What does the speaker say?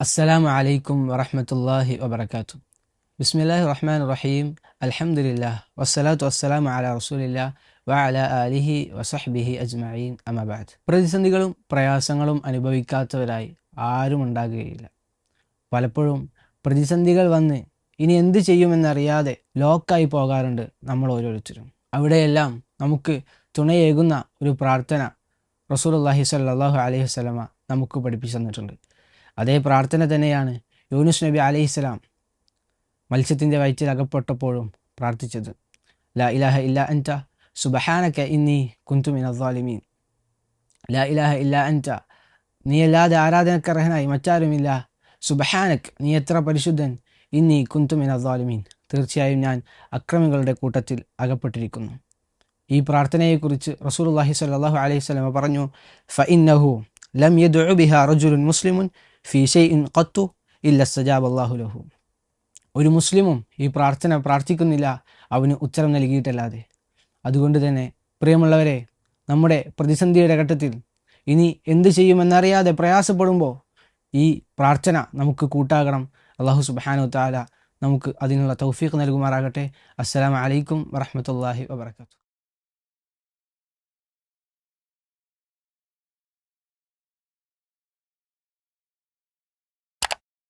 അസ്സലാമു അലൈക്കും വറഹ്മത്തുള്ളാഹി വബറകാതുഹു. ബിസ്മില്ലാഹിർ റഹ്മാനിർ റഹീം. അൽഹംദുലില്ലാഹ് വസ്സലാത്തു വസ്സലാമു അലാ റസൂലില്ലാഹ് വഅലാ ആലിഹി വസഹ്ബിഹി അജ്മഈൻ. അമ്മാ ബഅദ്. പ്രതിസന്ധികളും പ്രയാസങ്ങളും അനുഭവിക്കാത്തവരായി ആരും ഉണ്ടാകുകയില്ല. പലപ്പോഴും പ്രതിസന്ധികൾ വന്ന് ഇനി എന്ത് ചെയ്യുമെന്നറിയാതെ ലോക്കായി പോകാറുണ്ട് നമ്മൾ ഓരോരുത്തരും. അവിടെയെല്ലാം നമുക്ക് തുണയേകുന്ന ഒരു പ്രാർത്ഥന റസൂലുള്ളാഹി സ്വല്ലല്ലാഹു അലൈഹി വസല്ലമ നമുക്ക് പഠിപ്പിച്ചു തന്നിട്ടുണ്ട്. അതേ പ്രാർത്ഥന തന്നെയാണ് യൂനുസ് നബി അലൈഹിസ്സലാം മത്സ്യത്തിൻ്റെ വയറ്റിൽ അകപ്പെട്ടപ്പോഴും പ്രാർത്ഥിച്ചത്. ലാ ഇലാഹ ഇല്ലാ അൻത സുബ്ഹാനക ഇന്നി കുന്തു മിനൽ ളാലിമീൻ. ലാ ഇലാഹ ഇല്ലാ അൻത, നീയല്ലാതെ ആരാധനക്കർഹനായി മറ്റാരുമില്ല. സുബ്ഹാനക്, നീ എത്ര പരിശുദ്ധൻ. ഇന്നി കുന്തു മിനൽ ളാലിമീൻ, തീർച്ചയായും ഞാൻ അക്രമികളുടെ കൂട്ടത്തിൽ അകപ്പെട്ടിരിക്കുന്നു. ഈ പ്രാർത്ഥനയെക്കുറിച്ച് റസൂലുള്ളാഹി സ്വല്ലല്ലാഹു അലൈഹി വസല്ലം പറഞ്ഞു, ഫഇന്നഹു ലം യദ്ഉ ബിഹാ റജുലുൻ മുസ്ലിമുൻ ഫീ ഷൈഇൻ ഖത്തു ഇല്ല ഇസ്തജാബ അല്ലാഹു ലഹു. ഒരു മുസ്ലിമും ഈ പ്രാർത്ഥന പ്രാർത്ഥിക്കുന്നില്ല അവന് ഉത്തരം നൽകിയിട്ടല്ലാതെ. അതുകൊണ്ട് തന്നെ പ്രിയമുള്ളവരെ, നമ്മുടെ പ്രതിസന്ധിയുടെ ഘട്ടത്തിൽ ഇനി എന്ത് ചെയ്യുമെന്നറിയാതെ പ്രയാസപ്പെടുമ്പോൾ ഈ പ്രാർത്ഥന നമുക്ക് കൂട്ടാകണം. അല്ലാഹു സുബ്ഹാനഹു വ തആല നമുക്ക് അതിനുള്ള തൗഫീഖ് നൽകുമാറാകട്ടെ. അസ്സലാമു അലൈക്കും വറഹ്മത്തുള്ളാഹി വബറകാതുഹു.